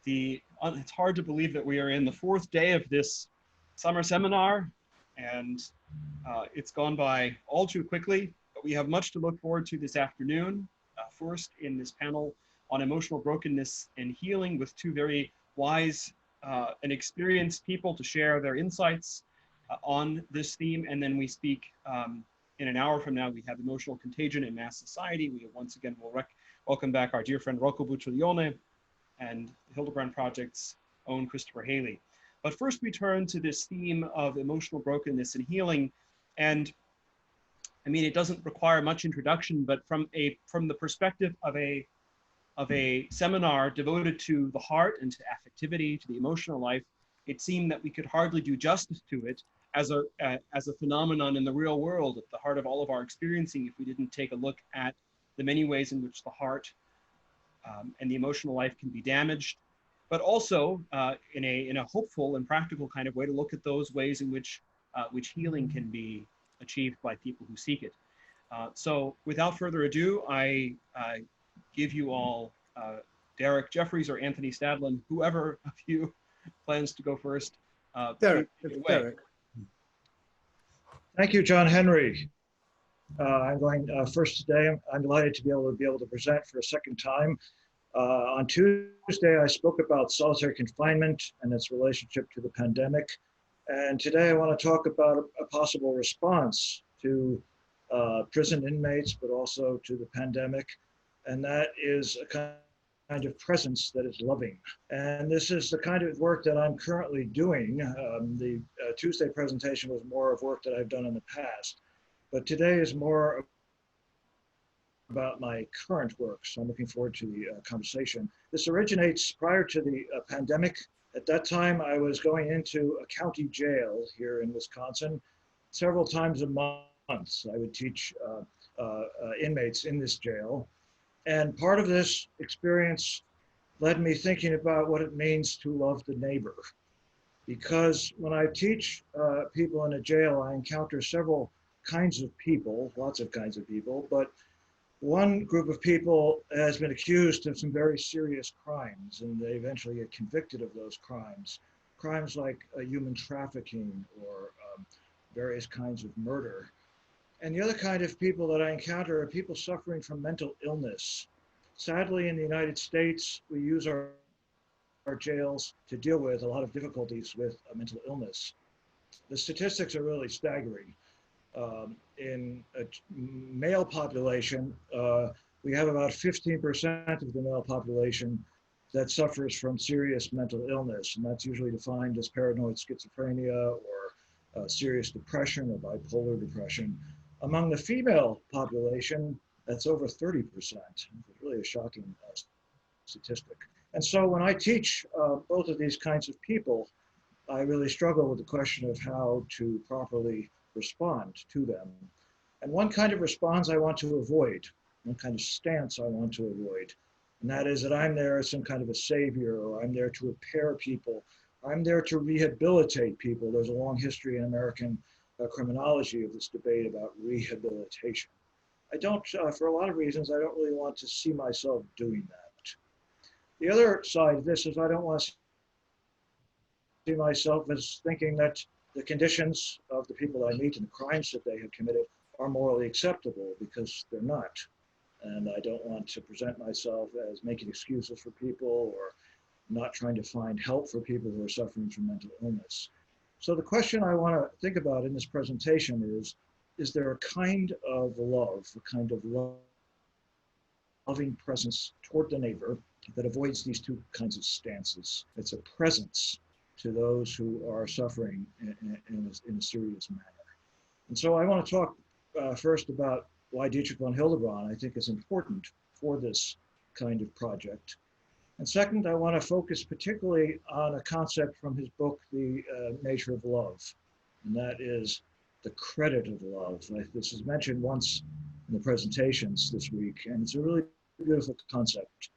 It's hard to believe that we are in the fourth day of this summer seminar, and it's gone by all too quickly, but we have much to look forward to this afternoon. First, in this panel on emotional brokenness and healing with two very wise and experienced people to share their insights on this theme. And then we speak in an hour from now, we have emotional contagion in mass society. We once again will welcome back our dear friend Rocco Buttiglione and the Hildebrand Project's own Christopher Haley. But first we turn to this theme of emotional brokenness and healing. And I mean, it doesn't require much introduction, but from the perspective of a seminar devoted to the heart and to affectivity, to the emotional life, it seemed that we could hardly do justice to it as a phenomenon in the real world, at the heart of all of our experiencing, if we didn't take a look at the many ways in which the heart and the emotional life can be damaged, but also in a hopeful and practical kind of way to look at those ways in which healing can be achieved by people who seek it. So without further ado, I give you all Derek Jeffries or Anthony Stadlen, whoever of you plans to go first. Derek. Thank you, John Henry. I'm going first today. I'm delighted to be able to present for a second time. On Tuesday, I spoke about solitary confinement and its relationship to the pandemic. And today I want to talk about a possible response to prison inmates, but also to the pandemic. And that is a kind of presence that is loving. And this is the kind of work that I'm currently doing. The Tuesday presentation was more of work that I've done in the past, but today is more about my current work. So I'm looking forward to the conversation. This originates prior to the pandemic. At that time, I was going into a county jail here in Wisconsin several times a month. I would teach inmates in this jail. And part of this experience led me thinking about what it means to love the neighbor. Because when I teach people in a jail, I encounter several kinds of people, lots of kinds of people, but one group of people has been accused of some very serious crimes, and they eventually get convicted of those crimes. Crimes like human trafficking or various kinds of murder. And the other kind of people that I encounter are people suffering from mental illness. Sadly, in the United States, we use our jails to deal with a lot of difficulties with mental illness. The statistics are really staggering. In a male population, we have about 15% of the male population that suffers from serious mental illness, and that's usually defined as paranoid schizophrenia or serious depression or bipolar depression. Among the female population, that's over 30%. It's really a shocking statistic. And so when I teach both of these kinds of people, I really struggle with the question of how to properly respond to them. And one kind of response I want to avoid, one kind of stance I want to avoid, and that is that I'm there as some kind of a savior, or I'm there to repair people, I'm there to rehabilitate people. There's a long history in American criminology of this debate about rehabilitation. I don't, for a lot of reasons, I don't really want to see myself doing that. The other side of this is I don't want to see myself as thinking that the conditions of the people I meet and the crimes that they have committed are morally acceptable, because they're not. And I don't want to present myself as making excuses for people or not trying to find help for people who are suffering from mental illness. So the question I want to think about in this presentation is there a kind of love, a kind of loving presence toward the neighbor that avoids these two kinds of stances? It's a presence to those who are suffering in a serious manner. And so I want to talk first about why Dietrich von Hildebrand I think is important for this kind of project. And second, I want to focus particularly on a concept from his book, The Nature of Love, and that is the credit of love. This is mentioned once in the presentations this week, and it's a really beautiful concept.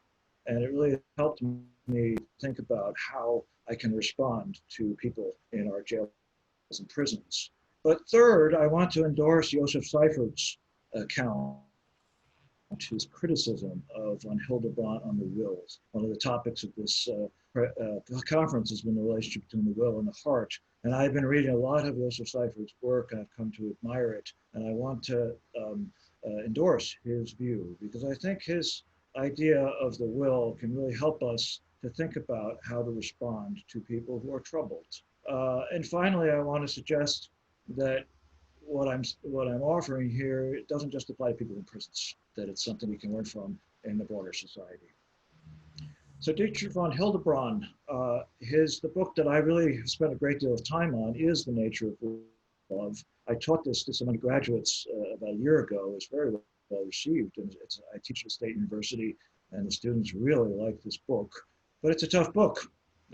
And it really helped me think about how I can respond to people in our jails and prisons. But third, I want to endorse Joseph Seifert's account, his criticism of von Hildebrand on the will. One of the topics of this conference has been the relationship between the will and the heart. And I've been reading a lot of Joseph Seiffert's work, and I've come to admire it. And I want to endorse his view, because I think his idea of the will can really help us to think about how to respond to people who are troubled. And finally, I want to suggest that what I'm offering here, it doesn't just apply to people in prisons, that it's something we can learn from in the broader society. So Dietrich von Hildebrand, the book that I really spent a great deal of time on is The Nature of Love. I taught this to some undergraduates about a year ago. It was very well received, and I teach at a state university, and the students really like this book. But it's a tough book,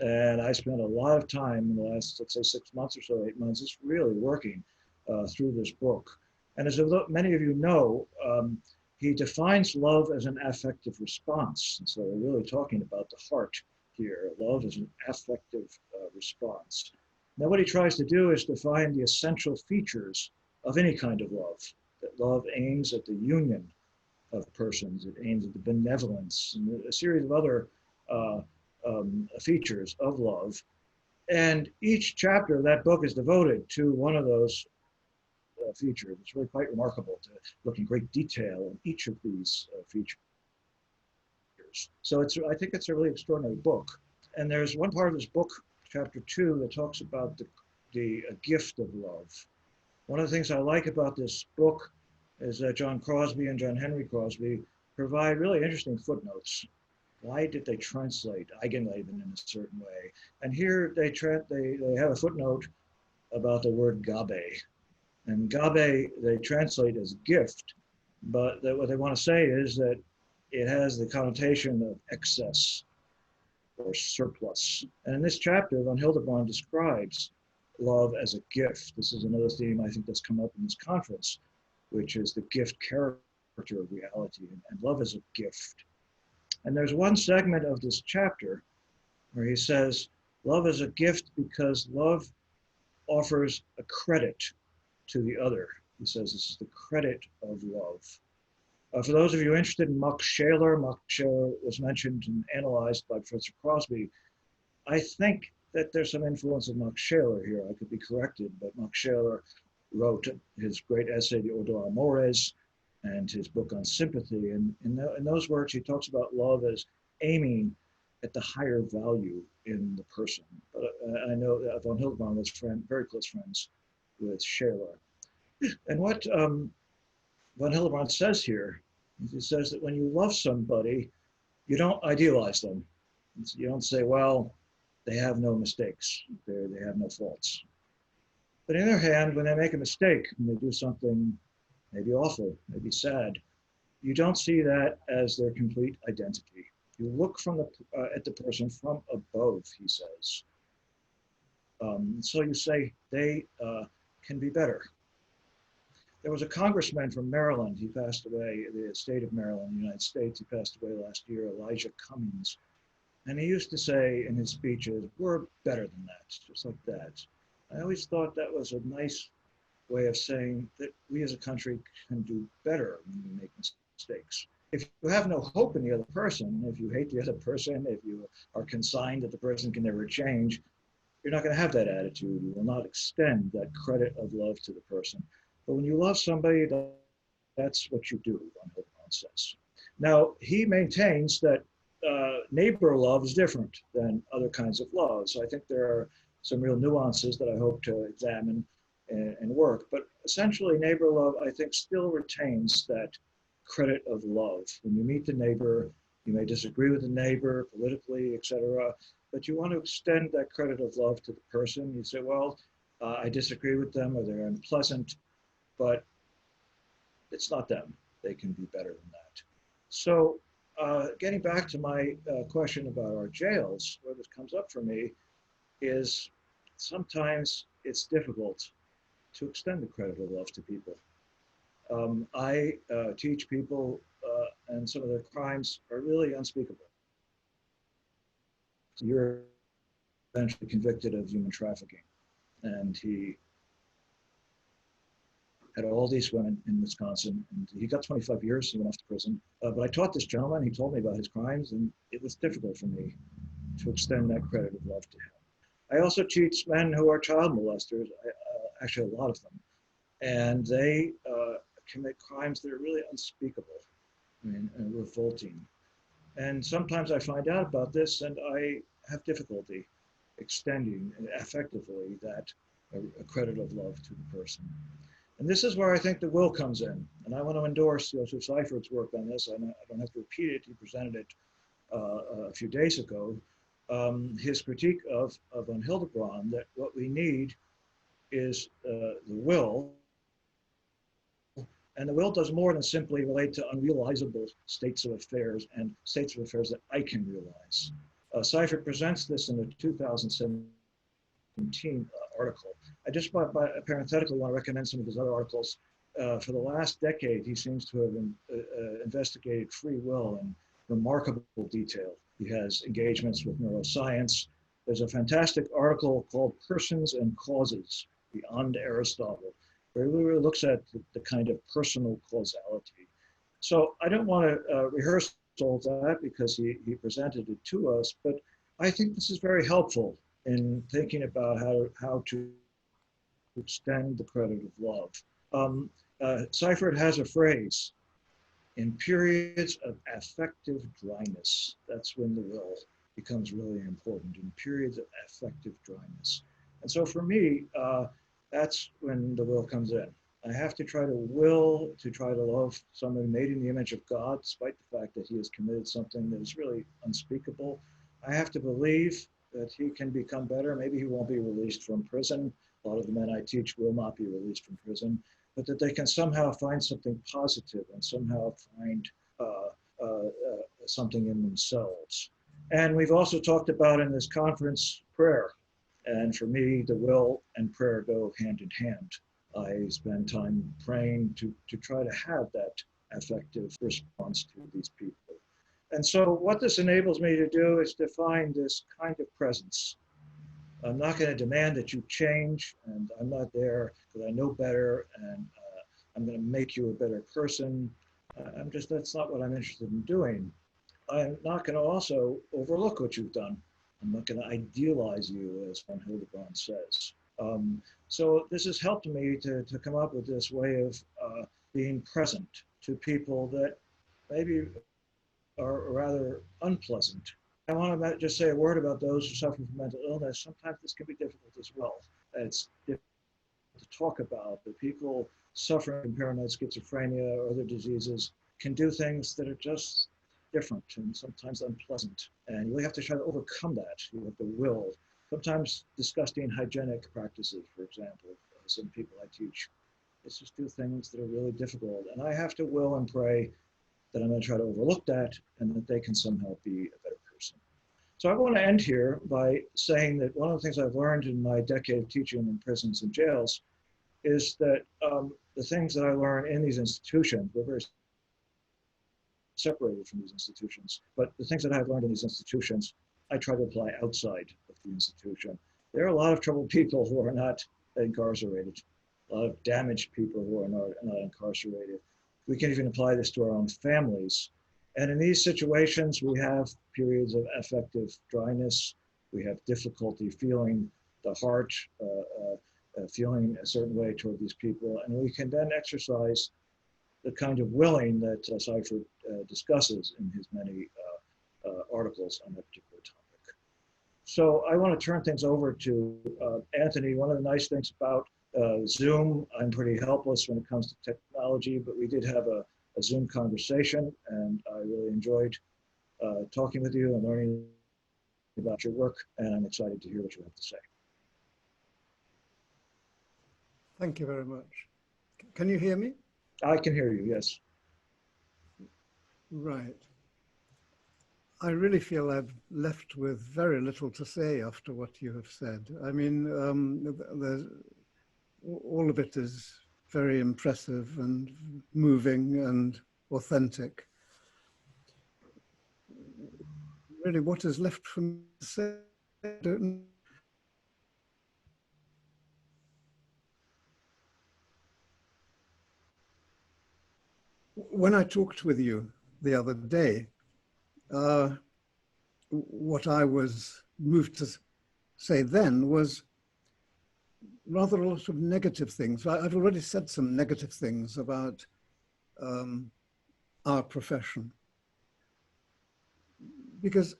and I spent a lot of time in the last, let's say, 6 months or so, 8 months, just really working through this book. And as many of you know, he defines love as an affective response. And so we're really talking about the heart here. Love is an affective response. Now what he tries to do is define the essential features of any kind of love. That love aims at the union of persons. It aims at the benevolence and a series of other features of love. And each chapter of that book is devoted to one of those features. It's really quite remarkable to look in great detail in each of these features. So I think it's a really extraordinary book. And there's one part of this book, chapter 2, that talks about the gift of love. One of the things I like about this book is that John Crosby and John Henry Crosby provide really interesting footnotes. Why did they translate Eigenleben in a certain way? And here they have a footnote about the word Gabe. And Gabe they translate as gift, but what they want to say is that it has the connotation of excess or surplus. And in this chapter, von Hildebrand describes love as a gift. This is another theme I think that's come up in this conference, which is the gift character of reality, and love is a gift. And there's one segment of this chapter where he says, love is a gift because love offers a credit to the other. He says this is the credit of love. For those of you interested in Max Scheler was mentioned and analyzed by Professor Crosby. I think that there's some influence of Max Scheler here. I could be corrected, but Max Scheler wrote his great essay, The Odor Amores, and his book on sympathy. And in those works, he talks about love as aiming at the higher value in the person. But I know that von Hildebrand was very close friends with Scheler. And what von Hildebrand says here, he says that when you love somebody, you don't idealize them. You don't say, well, they have no mistakes, they have no faults. But on the other hand, when they make a mistake, when they do something maybe awful, maybe sad, you don't see that as their complete identity. You look at the person from above, he says. So you say they can be better. There was a congressman from Maryland, he passed away, the state of Maryland, the United States, he passed away last year, Elijah Cummings. And he used to say in his speeches, we're better than that, just like that. I always thought that was a nice way of saying that we as a country can do better when we make mistakes. If you have no hope in the other person, if you hate the other person, if you are consigned that the person can never change, you're not going to have that attitude. You will not extend that credit of love to the person. But when you love somebody, that's what you do, von Hildebrand says. Now, he maintains that neighbor love is different than other kinds of love. So I think there are some real nuances that I hope to examine and work. But essentially, neighbor love, I think, still retains that credit of love. When you meet the neighbor, you may disagree with the neighbor politically, etc., but you want to extend that credit of love to the person. You say, well, I disagree with them, or they're unpleasant, but it's not them. They can be better than that. So getting back to my question about our jails, where this comes up for me is sometimes it's difficult to extend the credit of love to people. I teach people and some of their crimes are really unspeakable. You're eventually convicted of human trafficking, and he had all these women in Wisconsin, and he got 25 years, he went off to prison. But I taught this gentleman, he told me about his crimes, and it was difficult for me. to extend that credit of love to him. I also teach men who are child molesters, actually a lot of them, and they commit crimes that are really unspeakable, I mean, and revolting. And sometimes I find out about this and I have difficulty extending effectively that a credit of love to the person. And this is where I think the will comes in. And I want to endorse Joseph Seifert's work on this. I don't have to repeat it. He presented it a few days ago. His critique of von Hildebrand, that what we need is the will. And the will does more than simply relate to unrealizable states of affairs and states of affairs that I can realize. Seifert presents this in a 2017 article. I just parenthetically want to recommend some of his other articles. For the last decade, he seems to have investigated free will in remarkable detail. He has engagements with neuroscience. There's a fantastic article called Persons and Causes, Beyond Aristotle, where he really looks at the kind of personal causality. So I don't want to rehearse all that because he presented it to us, but I think this is very helpful in thinking about how to extend the credit of love. Seifert has a phrase, in periods of affective dryness, that's when the will becomes really important, in periods of affective dryness. And so for me, that's when the will comes in. I have to try to love someone made in the image of God, despite the fact that he has committed something that is really unspeakable. I have to believe that he can become better. Maybe he won't be released from prison. A lot of the men I teach will not be released from prison, but that they can somehow find something positive and somehow find something in themselves. And we've also talked about in this conference prayer. And for me, the will and prayer go hand in hand. I spend time praying to try to have that affective response to these people. And so what this enables me to do is to find this kind of presence. I'm not going to demand that you change, and I'm not there because I know better, and I'm going to make you a better person. That's not what I'm interested in doing. I'm not going to also overlook what you've done. I'm not going to idealize you, as von Hildebrand says. So this has helped me to come up with this way of being present to people that maybe are rather unpleasant. I want to just say a word about those who suffer from mental illness. Sometimes this can be difficult as well. It's difficult to talk about. The people suffering from paranoid schizophrenia or other diseases can do things that are just different and sometimes unpleasant. And you really have to try to overcome that. You have to will. Sometimes disgusting hygienic practices, for example, some people I teach, let's just do things that are really difficult. And I have to will and pray that I'm going to try to overlook that and that they can somehow be a better person. So I want to end here by saying that one of the things I've learned in my decade of teaching in prisons and jails is that the things that I learn in these institutions, we're very separated from these institutions, but the things that I've learned in these institutions, I try to apply outside of the institution. There are a lot of troubled people who are not incarcerated, a lot of damaged people who are not incarcerated. We can even apply this to our own families. And in these situations, we have periods of affective dryness. We have difficulty feeling the heart, feeling a certain way toward these people. And we can then exercise the kind of willing that Seifert discusses in his many articles on that particular topic. So I want to turn things over to Anthony. One of the nice things about Zoom, I'm pretty helpless when it comes to technology, but we did have a Zoom conversation, and I really enjoyed talking with you and learning about your work, and I'm excited to hear what you have to say. Thank you very much. Can you hear me? I can hear you, yes. Right. I really feel I've left with very little to say after what you have said. I mean, all of it is very impressive and moving and authentic. Really, what is left for me to say? I don't know. When I talked with you the other day, what I was moved to say then was rather a lot of negative things. I've already said some negative things about our profession, because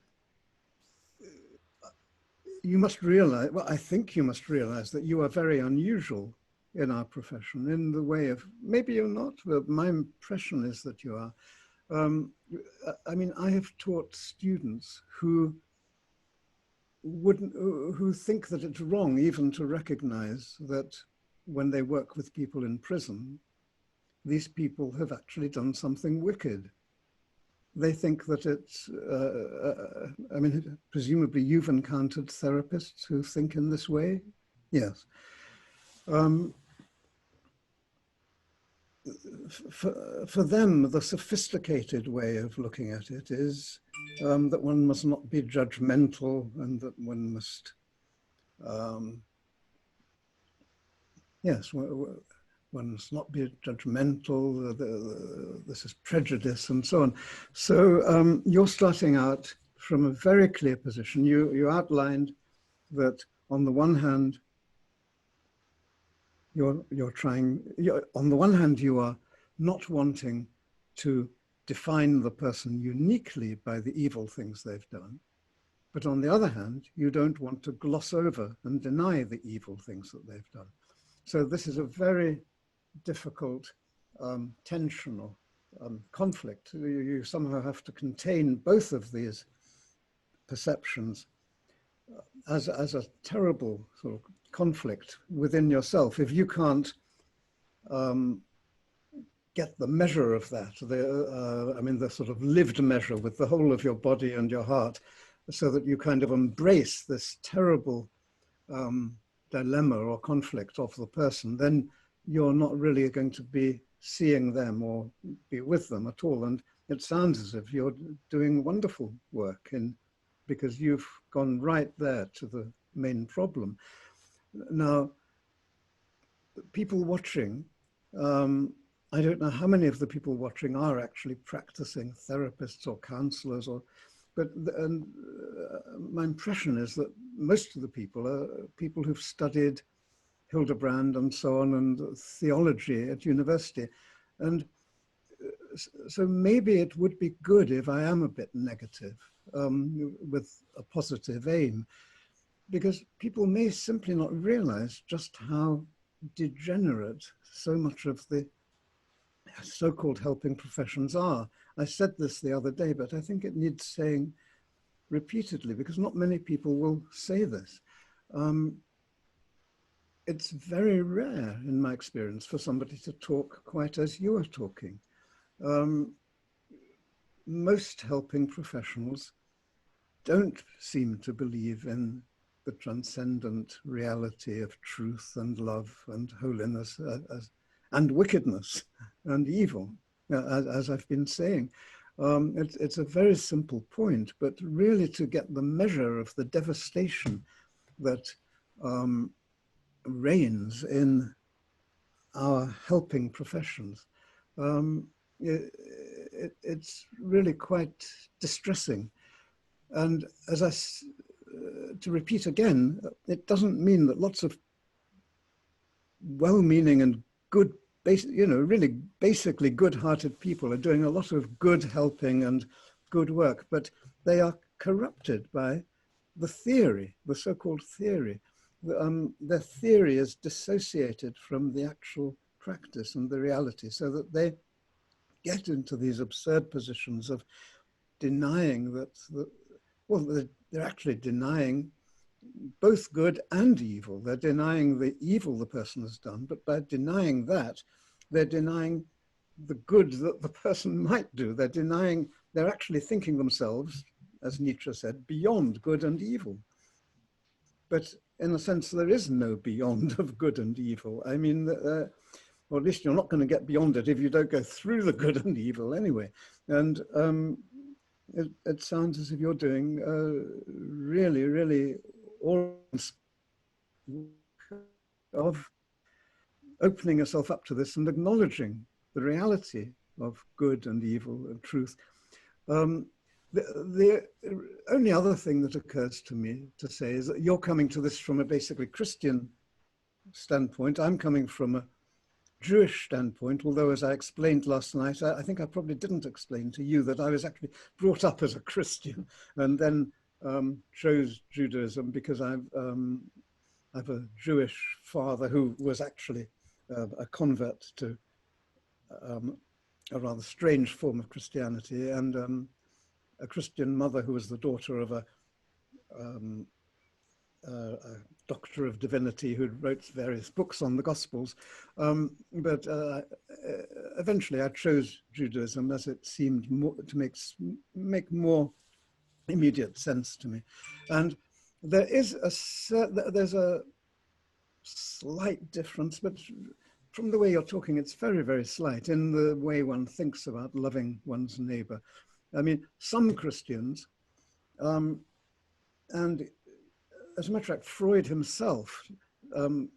you must realize, well, I think you must realize that you are very unusual in our profession in the way of, maybe you're not, but my impression is that you are. I mean, I have taught students who think that it's wrong even to recognize that when they work with people in prison, these people have actually done something wicked. They think that it's, I mean, presumably you've encountered therapists who think in this way? Yes. For them, the sophisticated way of looking at it is that one must not be judgmental, and that one must, yes, one must not be judgmental, this is prejudice and so on. So you're starting out from a very clear position. You outlined that on the one hand, on the one hand, you are not wanting to define the person uniquely by the evil things they've done. But on the other hand, you don't want to gloss over and deny the evil things that they've done. So this is a very difficult tension or conflict. You somehow have to contain both of these perceptions as a terrible sort of conflict within yourself. If you can't get the measure of that, I mean, the sort of lived measure with the whole of your body and your heart, so that you kind of embrace this terrible dilemma or conflict of the person, then you're not really going to be seeing them or be with them at all. And it sounds as if you're doing wonderful work because you've gone right there to the main problem. Now, people watching, I don't know how many of the people watching are actually practicing therapists or counselors, but my impression is that most of the people are people who've studied Hildebrand and so on, and theology at university. And so maybe it would be good if I am a bit negative with a positive aim, because people may simply not realize just how degenerate so much of the so-called helping professions are. I said this the other day, but I think it needs saying repeatedly, because not many people will say this. It's very rare, in my experience, for somebody to talk quite as you are talking. Most helping professionals don't seem to believe in the transcendent reality of truth and love and holiness and wickedness and evil, as I've been saying. It's a very simple point, but really to get the measure of the devastation that reigns in our helping professions, it's really quite distressing. And to repeat again, it doesn't mean that lots of well-meaning and good, really basically good-hearted people are doing a lot of good helping and good work, but they are corrupted by the theory, the so-called theory. Their theory is dissociated from the actual practice and the reality, so that they get into these absurd positions of denying they're actually denying both good and evil. They're denying the evil the person has done, but by denying that, they're denying the good that the person might do. They're actually thinking themselves, as Nietzsche said, beyond good and evil. But in a sense, there is no beyond of good and evil. I mean, or at least you're not going to get beyond it if you don't go through the good and evil anyway. And it sounds as if you're doing really, really all of opening yourself up to this and acknowledging the reality of good and evil and truth. The only other thing that occurs to me to say is that you're coming to this from a basically Christian standpoint. I'm coming from a Jewish standpoint, although as I explained last night, I think I probably didn't explain to you that I was actually brought up as a Christian and then chose Judaism because I have a Jewish father who was actually a convert to a rather strange form of Christianity, and a Christian mother who was the daughter of a doctor of divinity who wrote various books on the Gospels. But eventually I chose Judaism as it seemed more, to make more immediate sense to me. And there's a slight difference, but from the way you're talking, it's very, very slight in the way one thinks about loving one's neighbor. I mean, some Christians, and as a matter of fact, Freud himself, I'm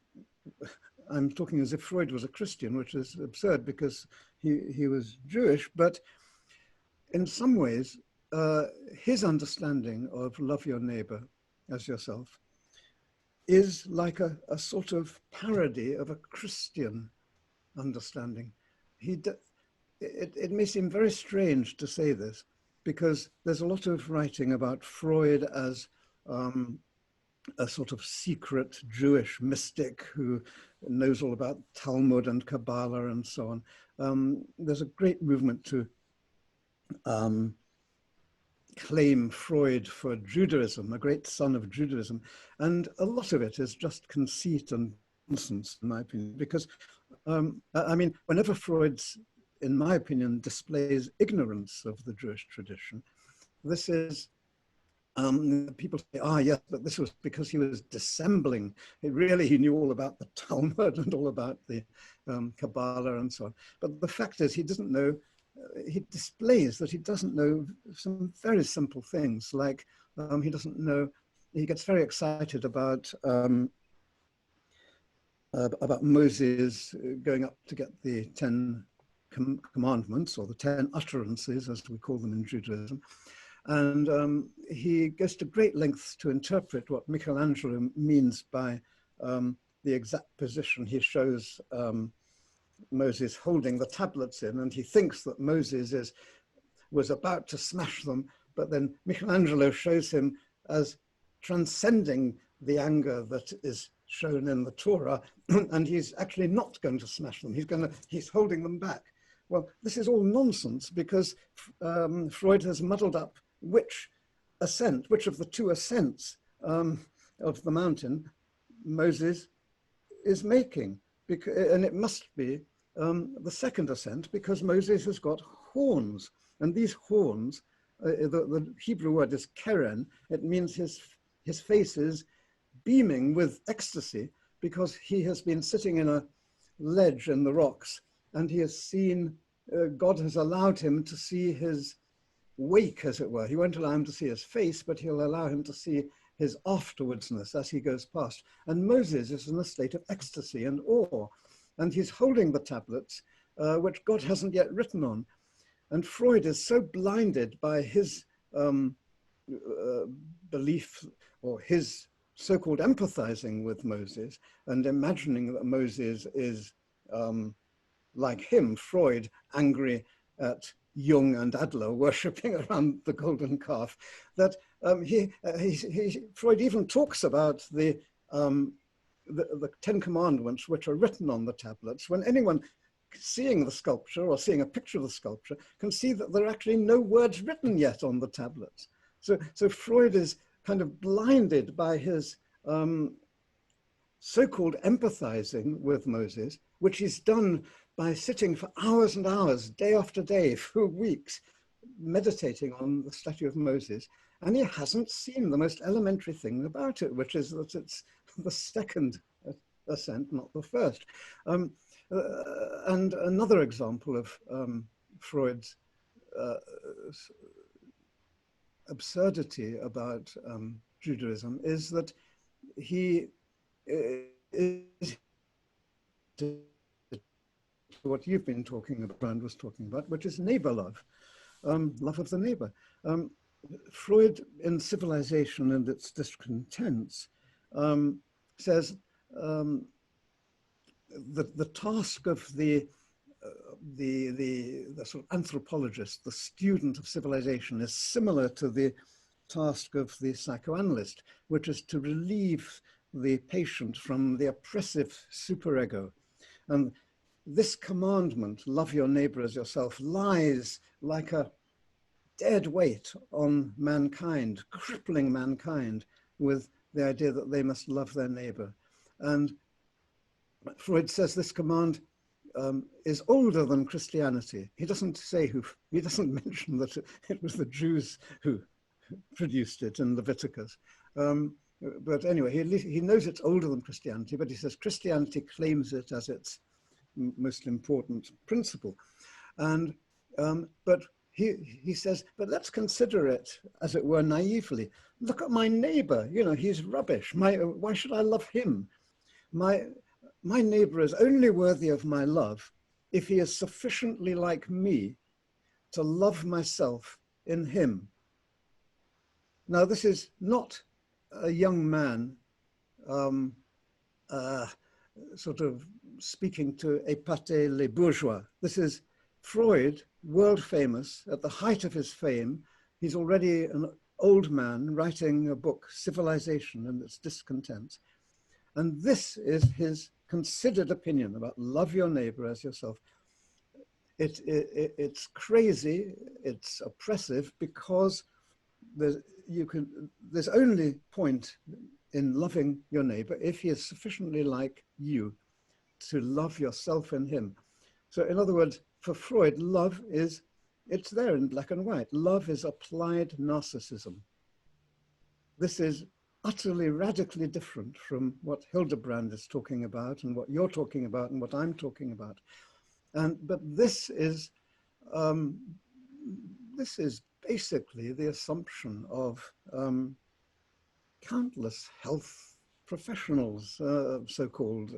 talking as if Freud was a Christian, which is absurd because he was Jewish, but in some ways, his understanding of love your neighbor as yourself is like a sort of parody of a Christian understanding. It may seem very strange to say this because there's a lot of writing about Freud as a sort of secret Jewish mystic who knows all about Talmud and Kabbalah and so on. There's a great movement to claim Freud for Judaism, a great son of Judaism. And a lot of it is just conceit and nonsense, in my opinion, because, I mean, whenever Freud, in my opinion, displays ignorance of the Jewish tradition, this is, people say, yes, but this was because he was dissembling. He knew all about the Talmud and all about the Kabbalah and so on. But the fact is, he doesn't know. He displays that he doesn't know some very simple things, like he doesn't know. He gets very excited about Moses going up to get the 10 commandments, or the 10 utterances, as we call them in Judaism. And he goes to great lengths to interpret what Michelangelo means by the exact position he shows Moses holding the tablets in, and he thinks that Moses was about to smash them, but then Michelangelo shows him as transcending the anger that is shown in the Torah, and he's actually not going to smash them. He's holding them back. Well, this is all nonsense because Freud has muddled up which of the two ascents of the mountain Moses is making. And it must be the second ascent because Moses has got horns. And these horns, the Hebrew word is keren. It means his face is beaming with ecstasy because he has been sitting in a ledge in the rocks and he has seen, God has allowed him to see his wake, as it were. He won't allow him to see his face, but he'll allow him to see his afterwardsness as he goes past. And Moses is in a state of ecstasy and awe, and he's holding the tablets, which God hasn't yet written on. And Freud is so blinded by his belief, or his so-called empathizing with Moses, and imagining that Moses is like him, Freud, angry at Jung and Adler worshipping around the golden calf, that Freud even talks about the 10 commandments which are written on the tablets. When anyone seeing the sculpture or seeing a picture of the sculpture can see that there are actually no words written yet on the tablets. So Freud is kind of blinded by his so-called empathizing with Moses, which is done by sitting for hours and hours, day after day, for weeks, meditating on the statue of Moses. And he hasn't seen the most elementary thing about it, which is that it's the second ascent, not the first. And another example of Freud's absurdity about Judaism is that he is what you've been talking about, Brand was talking about, which is neighbor love, love of the neighbor. Freud in Civilization and Its Discontents says that the task of the sort of anthropologist, the student of civilization, is similar to the task of the psychoanalyst, which is to relieve the patient from the oppressive superego. And this commandment, love your neighbor as yourself, lies like a dead weight on mankind, crippling mankind with the idea that they must love their neighbor. And Freud says this command is older than Christianity. He doesn't say he doesn't mention that it was the Jews who produced it in Leviticus. But anyway, he knows it's older than Christianity, but he says Christianity claims it as its most important principle. And, but he says, but let's consider it, as it were, naively. Look at my neighbor, you know, he's rubbish. Why should I love him? My neighbor is only worthy of my love if he is sufficiently like me to love myself in him. Now, this is not a young man sort of speaking to épater les bourgeois. This is Freud, world famous, at the height of his fame. He's already an old man writing a book, Civilization and Its Discontents. And this is his considered opinion about love your neighbor as yourself. It's crazy, it's oppressive, because there's only point in loving your neighbor if he is sufficiently like you to love yourself in him. So in other words, for Freud, love is, it's there in black and white. Love is applied narcissism. This is utterly radically different from what Hildebrand is talking about and what you're talking about and what I'm talking about. But this is basically the assumption of countless health professionals, so-called,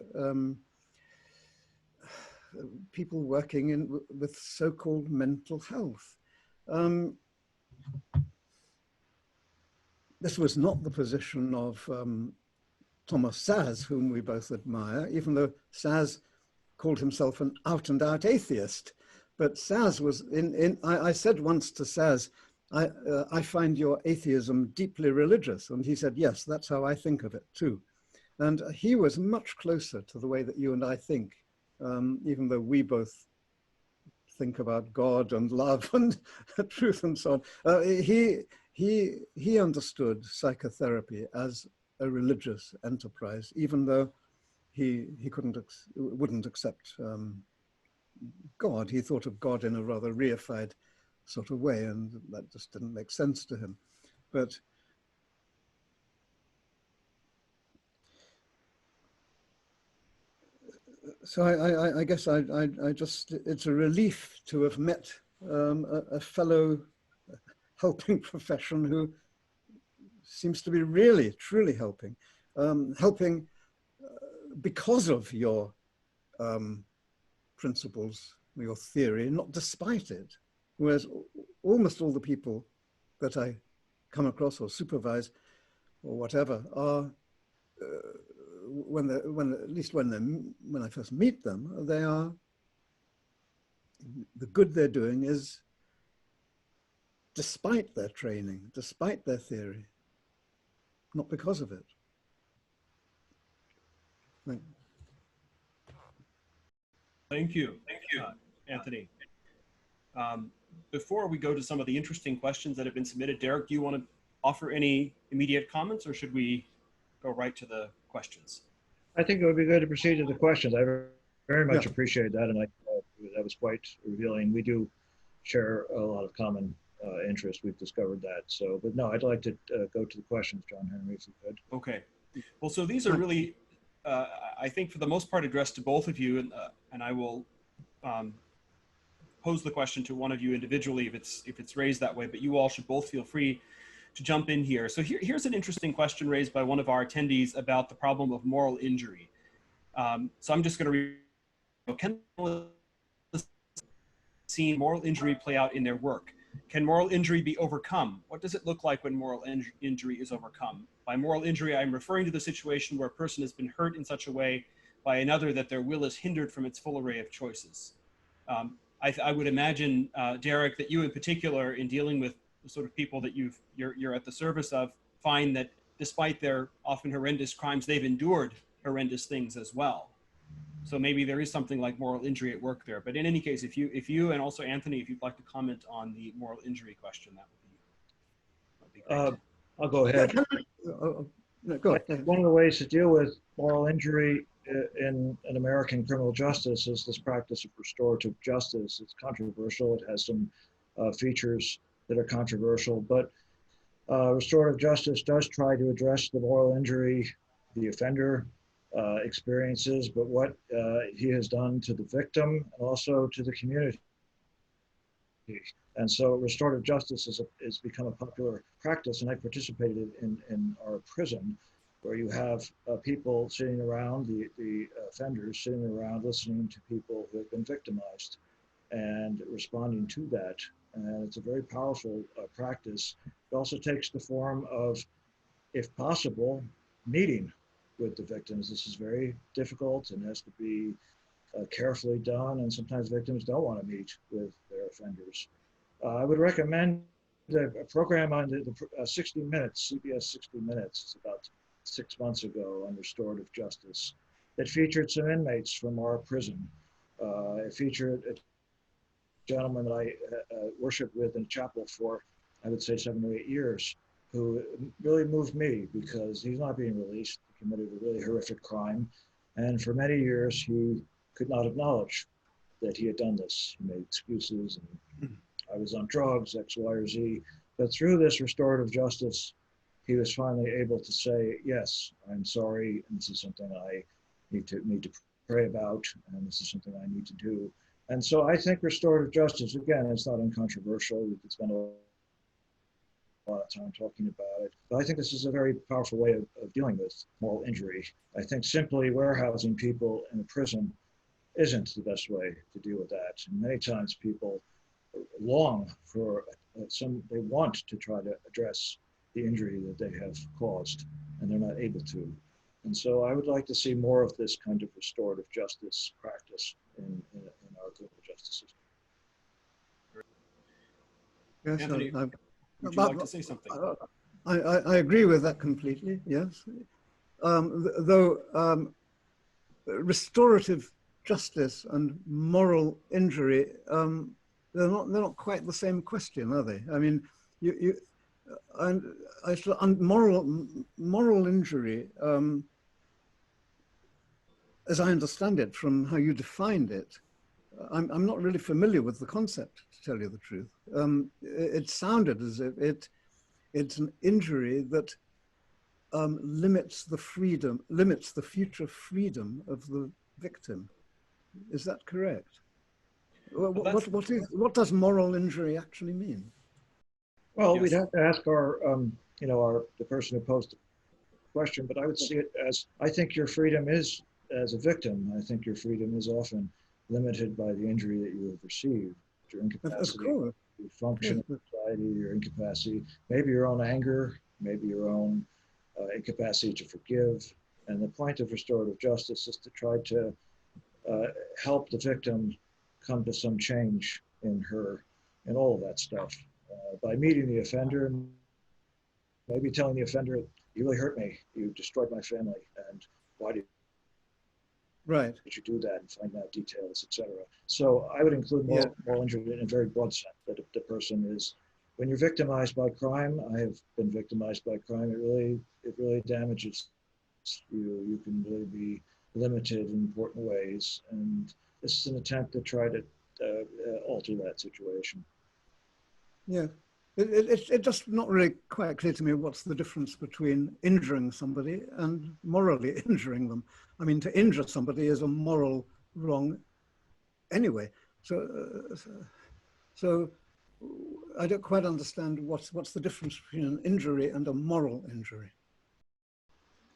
people working with so-called mental health. This was not the position of Thomas Saz, whom we both admire, even though Saz called himself an out-and-out atheist. But Saz was, I said once to Saz, I find your atheism deeply religious. And he said, yes, that's how I think of it too. And he was much closer to the way that you and I think, even though we both think about God and love and truth and so on. He understood psychotherapy as a religious enterprise, even though he wouldn't accept God. He thought of God in a rather reified sort of way, and that just didn't make sense to him. But so I guess I just, it's a relief to have met a fellow helping profession who seems to be really, truly helping, helping because of your principles, your theory, not despite it. Whereas almost all the people that I come across or supervise or whatever are, when I first meet them, they are, the good they're doing is despite their training, despite their theory, not because of it. Thank you, Anthony. Before we go to some of the interesting questions that have been submitted, Derek, do you want to offer any immediate comments, or should we go right to the questions? I think it would be good to proceed to the questions. I very much appreciate that, and that was quite revealing. We do share a lot of common interest. We've discovered that. So, but no, I'd like to go to the questions, John Henry, if you could. Okay. Well, so these are really, I think, for the most part, addressed to both of you, and I will pose the question to one of you individually if it's raised that way. But you all should both feel free to jump in here. So here's an interesting question raised by one of our attendees about the problem of moral injury. So I'm just going to read. Can seen moral injury play out in their work? Can moral injury be overcome? What does it look like when moral injury is overcome? By moral injury, I'm referring to the situation where a person has been hurt in such a way by another that their will is hindered from its full array of choices. I would imagine, Derek, that you in particular, in dealing with the sort of people that you're at the service of, find that despite their often horrendous crimes, they've endured horrendous things as well. So maybe there is something like moral injury at work there. But in any case, if you and also Anthony, if you'd like to comment on the moral injury question, that would be great. I'll go ahead. No, go ahead. One of the ways to deal with moral injury in American criminal justice is this practice of restorative justice. It's controversial. It has some features that are controversial, but restorative justice does try to address the moral injury the offender experiences, but what he has done to the victim and also to the community. And so restorative justice has become a popular practice, and I participated in our prison, where you have people sitting around, the offenders sitting around listening to people who have been victimized and responding to that. And it's a very powerful practice. It also takes the form of, if possible, meeting with the victims. This is very difficult and has to be carefully done, and sometimes victims don't want to meet with their offenders. I would recommend a program on the 60 Minutes, CBS 60 Minutes, it's about 6 months ago, on restorative justice, that featured some inmates from our prison. It featured a gentleman that I worshiped with in chapel for, I would say, 7 or 8 years, who really moved me because he's not being released. He committed a really horrific crime. And for many years, he could not acknowledge that he had done this. He made excuses, and I was on drugs, X, Y, or Z. But through this restorative justice, he was finally able to say, yes, I'm sorry, and this is something I need to pray about, and this is something I need to do. And so I think restorative justice, again, it's not uncontroversial. We could spend a lot of time talking about it. But I think this is a very powerful way of dealing with moral injury. I think simply warehousing people in a prison isn't the best way to deal with that. And many times people long for they want to try to address the injury that they have caused, and they're not able to. And so I would like to see more of this kind of restorative justice practice in our criminal justice system. Yes, Anthony, would you like to say something? I agree with that completely, yes. Though restorative justice and moral injury, they're not quite the same question, are they? I mean, moral injury, as I understand it from how you defined it, I'm not really familiar with the concept, to tell you the truth. It sounded as if it's an injury that limits the future freedom of the victim. Is that correct? What does moral injury actually mean? Well, Yes. we'd have to ask the person who posed the question, but I would see it as, I think your freedom is, as a victim, I think your freedom is often limited by the injury that you have received, your incapacity to function in society, your incapacity, maybe your own anger, maybe your own incapacity to forgive. And the point of restorative justice is to try to help the victim come to some change in her, and all of that stuff. By meeting the offender, maybe telling the offender, you really hurt me, you destroyed my family, and why did you do that, and find out details, etc. So I would include moral injury in a very broad sense, that if the person is, when you're victimized by crime, I have been victimized by crime, it really damages you. You can really be limited in important ways, and this is an attempt to try to alter that situation. Yeah, it's just not really quite clear to me what's the difference between injuring somebody and morally injuring them. I mean, to injure somebody is a moral wrong anyway. So I don't quite understand what's the difference between an injury and a moral injury.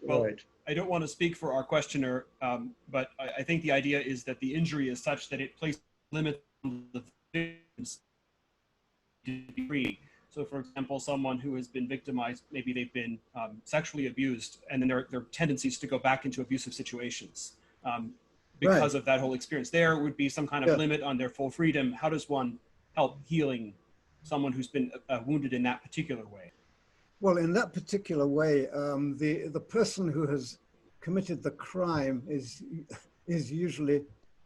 Well, right. I don't want to speak for our questioner, but I think the idea is that the injury is such that it places limits on the victims to be free. So for example, someone who has been victimized, maybe they've been sexually abused, and then their tendencies to go back into abusive situations because of that whole experience. There would be some kind of limit on their full freedom. How does one help healing someone who's been wounded in that particular way? Well, in that particular way, the person who has committed the crime is usually,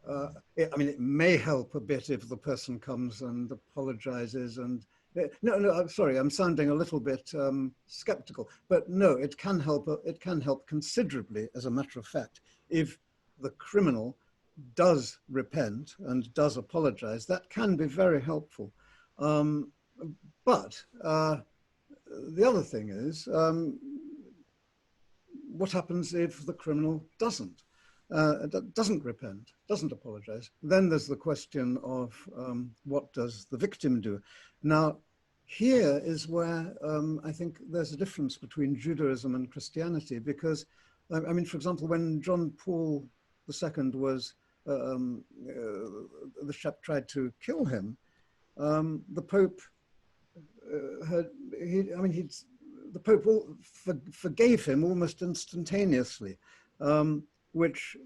I mean, it may help a bit if the person comes and apologizes and, no, I'm sorry, I'm sounding a little bit skeptical, but no, it can help considerably, as a matter of fact, if the criminal does repent and does apologize. That can be very helpful. But the other thing is, what happens if the criminal doesn't repent, doesn't apologize? Then there's the question of what does the victim do? Now, here is where I think there's a difference between Judaism and Christianity, because, I mean, for example, when John Paul II was, the chap tried to kill him, the Pope the Pope forgave him almost instantaneously, which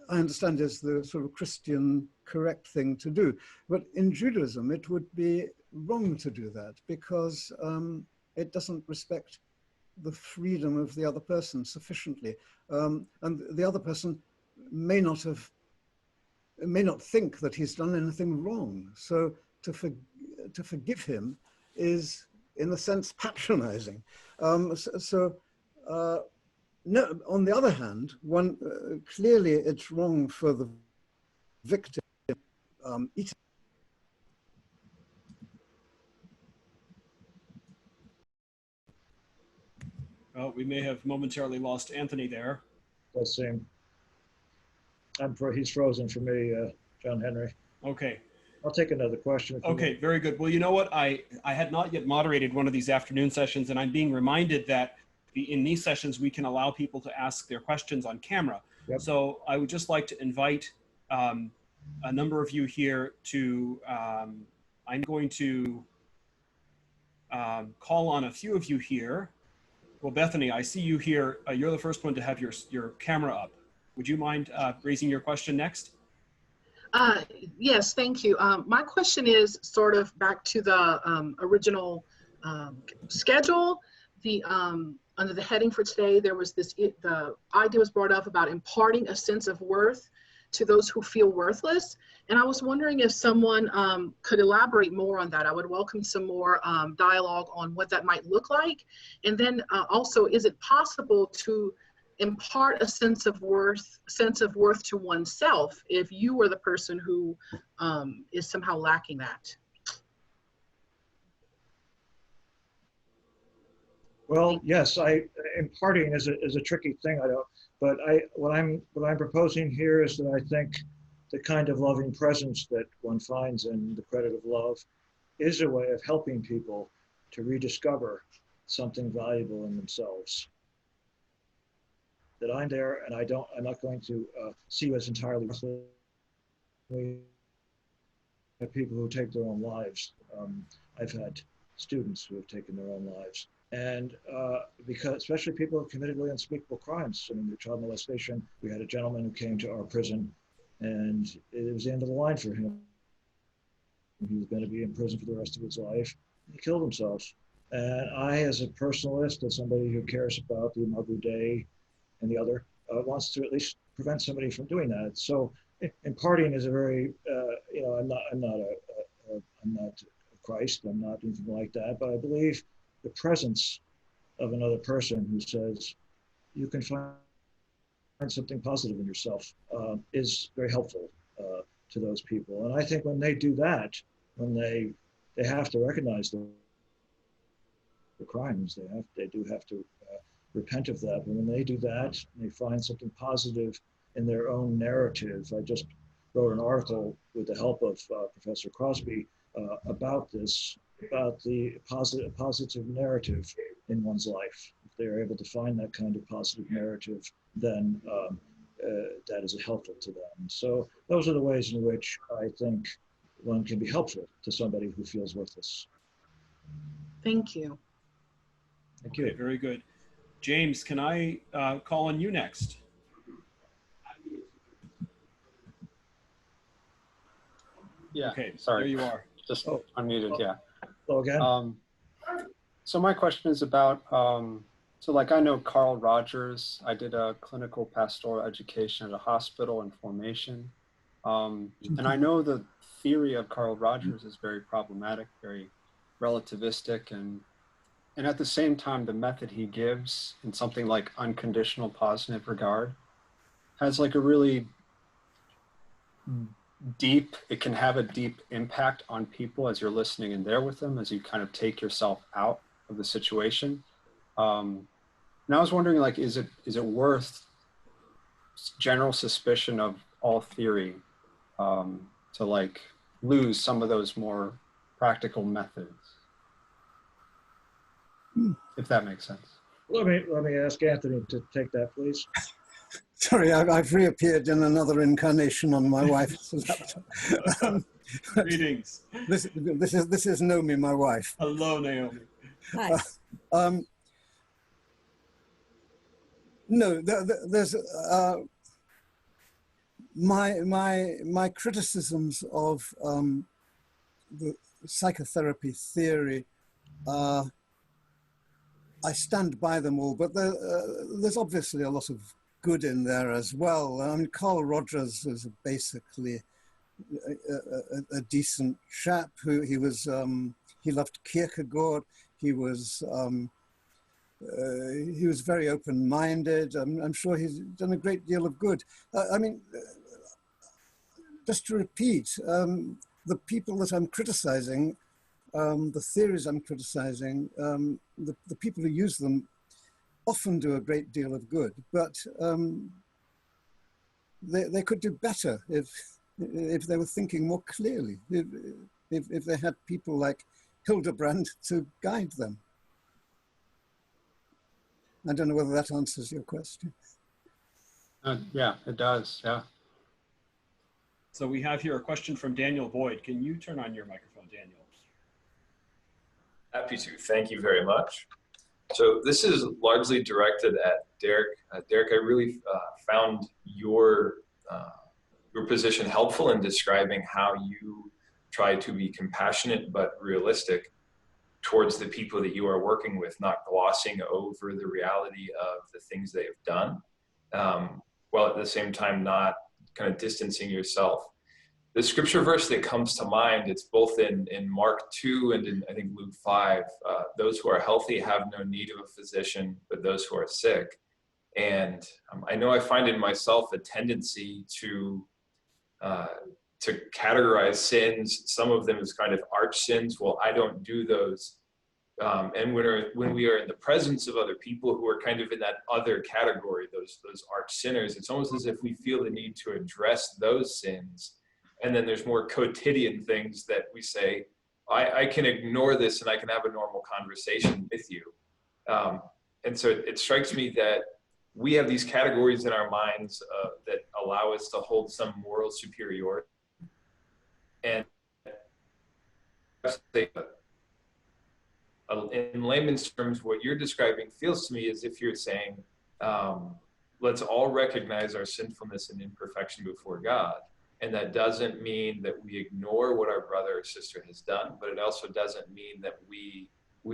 I understand is the sort of Christian correct thing to do. But in Judaism, it would be wrong to do that, because it doesn't respect the freedom of the other person sufficiently. And the other person may not think that he's done anything wrong. So to forgive him is, in a sense, patronizing. No, on the other hand, clearly it's wrong for the victim eating. Well, we may have momentarily lost Anthony there. Does seem. He's frozen for me, John Henry. Okay. I'll take another question. Okay, very good. Well, you know what? I had not yet moderated one of these afternoon sessions, and I'm being reminded that in these sessions, we can allow people to ask their questions on camera. Yep. So I would just like to invite a number of you here to, I'm going to call on a few of you here. Well, Bethany, I see you here. You're the first one to have your camera up. Would you mind raising your question next? Yes, thank you. My question is sort of back to the original schedule. Under the heading for today, there was the idea was brought up about imparting a sense of worth to those who feel worthless. And I was wondering if someone could elaborate more on that. I would welcome some more dialogue on what that might look like. And then also, is it possible to impart a sense of worth to oneself if you were the person who is somehow lacking that? Well, yes, imparting is a tricky thing. But what I'm proposing here is that I think the kind of loving presence that one finds in the credit of love is a way of helping people to rediscover something valuable in themselves. That I'm there, and I'm not going to see you as entirely people who take their own lives. I've had students who have taken their own lives. And because especially people who have committed really unspeakable crimes. I mean, the child molestation, we had a gentleman who came to our prison, and it was the end of the line for him. He was going to be in prison for the rest of his life. He killed himself. And I, as a personalist, as somebody who cares about the Imago Dei and the other, wants to at least prevent somebody from doing that. So imparting is a very, I'm not Christ, I'm not anything like that, but I believe the presence of another person who says, you can find something positive in yourself is very helpful to those people. And I think when they do that, when they have to recognize the crimes, they do have to repent of that. And when they do that, they find something positive in their own narrative. I just wrote an article with the help of Professor Crosby about this, about the positive narrative in one's life. If they're able to find that kind of positive narrative, then that is helpful to them. So those are the ways in which I think one can be helpful to somebody who feels worthless. Thank you. Thank you. Okay, very good. James, can I call on you next? Yeah, Okay, sorry. there you are. Just Oh. unmuted, yeah. Hello again. So my question is about, so like I know Carl Rogers. I did a clinical pastoral education at a hospital in formation. And I know the theory of Carl Rogers is very problematic, very relativistic, and at the same time, the method he gives in something like unconditional positive regard has like a really deep, it can have a deep impact on people as you're listening in there with them, as you kind of take yourself out of the situation. And I was wondering, like, is it worth general suspicion of all theory to like lose some of those more practical methods, if that makes sense? Let me ask Anthony to take that, please. Sorry, I've reappeared in another incarnation on my wife's laptop. Greetings. This is Naomi, my wife. Hello, Naomi. Hi. No, there's my criticisms of the psychotherapy theory. I stand by them all, but there's obviously a lot of good in there as well. I mean, Carl Rogers is basically a decent chap who he loved Kierkegaard. He was very open-minded. I'm sure he's done a great deal of good. I mean, just to repeat, the people that I'm criticizing, the theories I'm criticizing, the people who use them often do a great deal of good, but they could do better if they were thinking more clearly, if they had people like Hildebrand to guide them. I don't know whether that answers your question. Yeah, it does, yeah. So we have here a question from Daniel Boyd. Can you turn on your microphone, Daniel? Happy to. Thank you very much. So this is largely directed at Derek. Derek, I really found your position helpful in describing how you try to be compassionate but realistic towards the people that you are working with, not glossing over the reality of the things they have done, while at the same time not kind of distancing yourself. The scripture verse that comes to mind, it's both in Mark 2 and in, I think, Luke 5. Those who are healthy have no need of a physician, but those who are sick. And I know I find in myself a tendency to categorize sins, some of them as kind of arch sins. Well, I don't do those. And when we are in the presence of other people who are kind of in that other category, those arch sinners, it's almost as if we feel the need to address those sins. And then there's more quotidian things that we say, I can ignore this and I can have a normal conversation with you. And so it strikes me that we have these categories in our minds that allow us to hold some moral superiority. And in layman's terms, what you're describing feels to me as if you're saying, let's all recognize our sinfulness and imperfection before God. And that doesn't mean that we ignore what our brother or sister has done, but it also doesn't mean that we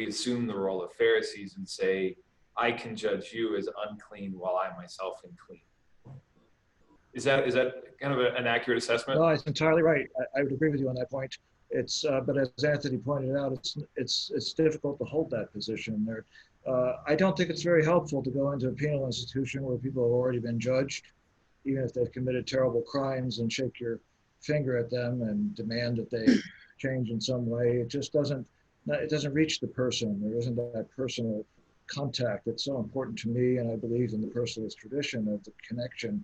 assume the role of Pharisees and say, I can judge you as unclean while I myself am clean. Is that kind of an accurate assessment? No, it's entirely right. I would agree with you on that point. It's but as Anthony pointed out, it's difficult to hold that position there. I don't think it's very helpful to go into a penal institution where people have already been judged, even if they've committed terrible crimes, and shake your finger at them and demand that they change in some way. It just doesn't reach the person. There isn't that personal contact. It's so important to me, and I believe in the personalist tradition of the connection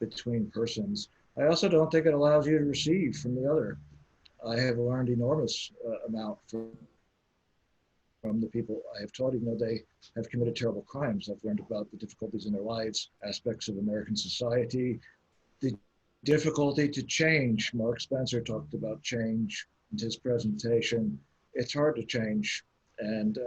between persons. I also don't think it allows you to receive from the other. I have learned enormous amount from the people I have taught, even though they have committed terrible crimes. I've learned about the difficulties in their lives, aspects of American society, the difficulty to change. Mark Spencer talked about change in his presentation. It's hard to change. And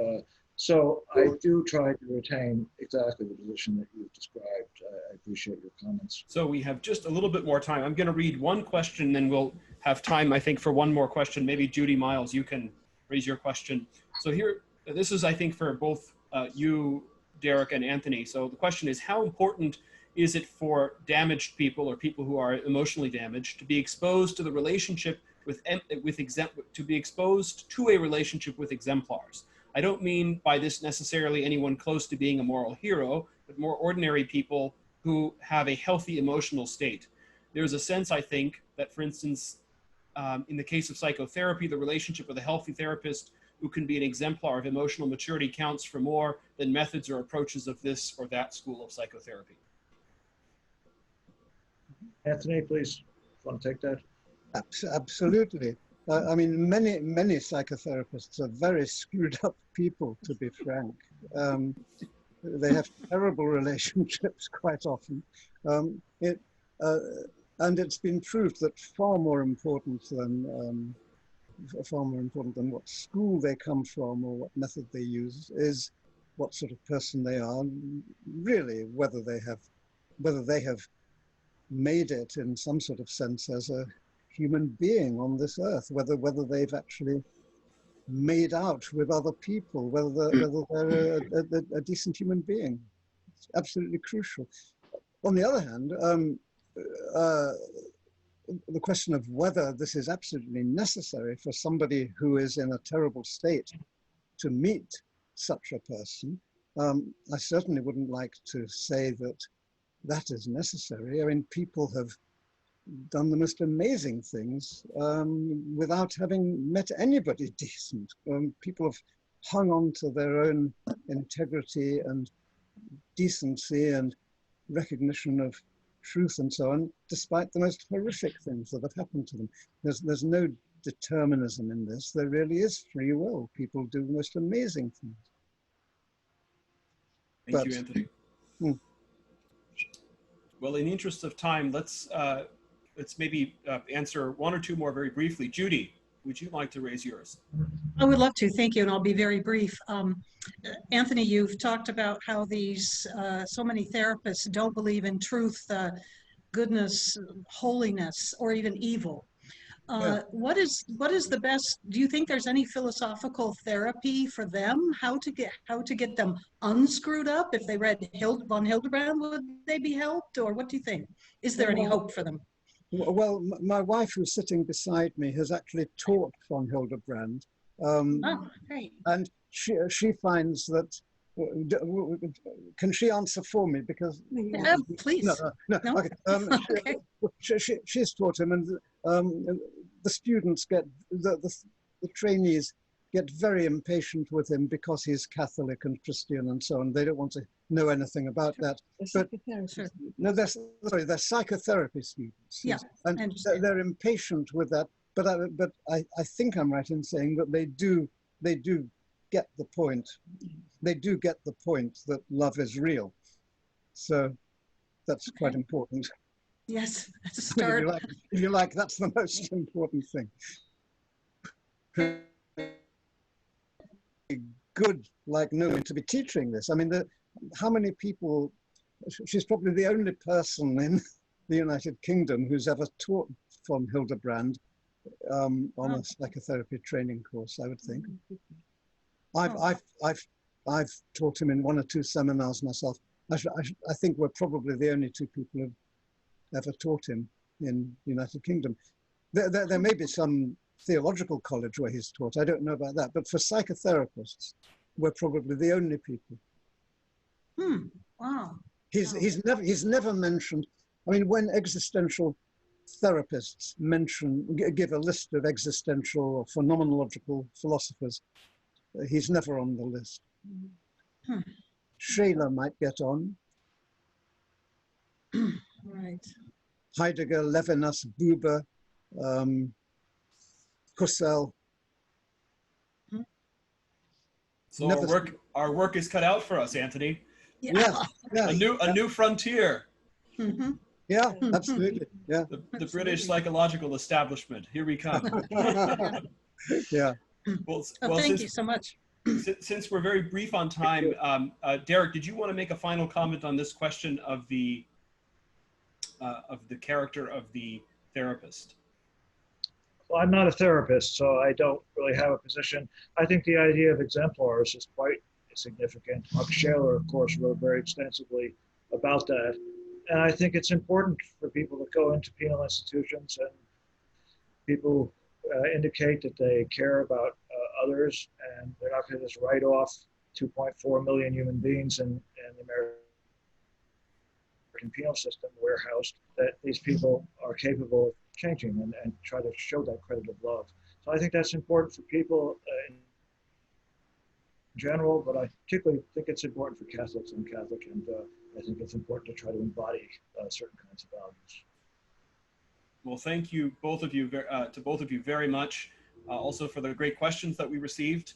so I do try to retain exactly the position that you've described. I appreciate your comments. So we have just a little bit more time. I'm going to read one question, then we'll have time, I think, for one more question. Maybe Judy Miles, you can raise your question. So here, this is, I think, for both you, Derek, and Anthony. So the question is, how important is it for damaged people or people who are emotionally damaged to be exposed to the relationship to be exposed to a relationship with exemplars? I don't mean by this necessarily anyone close to being a moral hero, but more ordinary people who have a healthy emotional state. There's a sense, I think, that, for instance, in the case of psychotherapy, the relationship with a healthy therapist who can be an exemplar of emotional maturity counts for more than methods or approaches of this or that school of psychotherapy. Anthony, please, want to take that? Absolutely. I mean, many psychotherapists are very screwed up people, to be frank. They have terrible relationships quite often. And it's been proved that far more important than what school they come from or what method they use is what sort of person they are, really, whether they have made it in some sort of sense as a human being on this earth, whether they've actually made out with other people, whether they're a decent human being. It's absolutely crucial. On the other hand, the question of whether this is absolutely necessary for somebody who is in a terrible state to meet such a person, I certainly wouldn't like to say that is necessary. I mean, people have done the most amazing things without having met anybody decent. People have hung on to their own integrity and decency and recognition of truth and so on, despite the most horrific things that have happened to them. There's no determinism in this. There really is free will. People do the most amazing things. Thank you, Anthony. Well, in the interest of time, let's maybe answer one or two more very briefly. Judy, would you like to raise yours? I would love to, thank you, and I'll be very brief. Anthony, you've talked about how these, so many therapists don't believe in truth, goodness, holiness, or even evil. Yeah. What is the best, do you think there's any philosophical therapy for them? How to get them unscrewed up? If they read von Hildebrand, would they be helped? Or what do you think? Is there any hope for them? Well, my wife, who's sitting beside me, has actually taught von Hildebrand. Oh, great. And she finds that, can she answer for me? Because please. No. Okay. Okay. She's taught him, and the students the trainees get very impatient with him because he's Catholic and Christian and so on. They don't want to know anything about that. But no, they're psychotherapy students. Yeah, and they're impatient with that. But I think I'm right in saying that they do get the point. They do get the point that love is real. So that's quite important. Yes, that's a start. If you like, that's the most important thing. Good, like Nomi, to be teaching this. I mean, how many people? She's probably the only person in the United Kingdom who's ever taught von Hildebrand on a psychotherapy training course, I would think. I've taught him in one or two seminars myself. I think we're probably the only two people who've ever taught him in the United Kingdom. There may be some theological college where he's taught. I don't know about that, but for psychotherapists, we're probably the only people. Wow. He's never mentioned. I mean, when existential therapists give a list of existential or phenomenological philosophers, he's never on the list. Scheler might get on. Right. Heidegger, Levinas, Buber, Husserl. So our work is cut out for us, Anthony. Yeah. Yeah. A new frontier. Yeah, absolutely. Yeah. The British psychological establishment. Here we come. Yeah. Well, Oh, well, thank you so much. since we're very brief on time, Derek, did you want to make a final comment on this question of the character of the therapist? Well, I'm not a therapist, so I don't really have a position. I think the idea of exemplars is quite significant. Max Scheler, of course, wrote very extensively about that. And I think it's important for people to go into penal institutions and people indicate that they care about others and they're not going to just write off 2.4 million human beings in the American penal system warehoused, that these people are capable of changing and try to show that credit of love. So I think that's important for people in general, but I particularly think it's important for Catholics and Catholic, and I think it's important to try to embody certain kinds of values. Well, thank you, both of you, very much, also for the great questions that we received.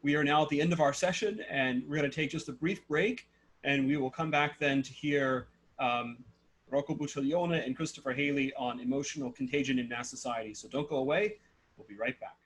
We are now at the end of our session, and we're going to take just a brief break, and we will come back then to hear Rocco Buttiglione and Christopher Haley on emotional contagion in mass society. So don't go away. We'll be right back.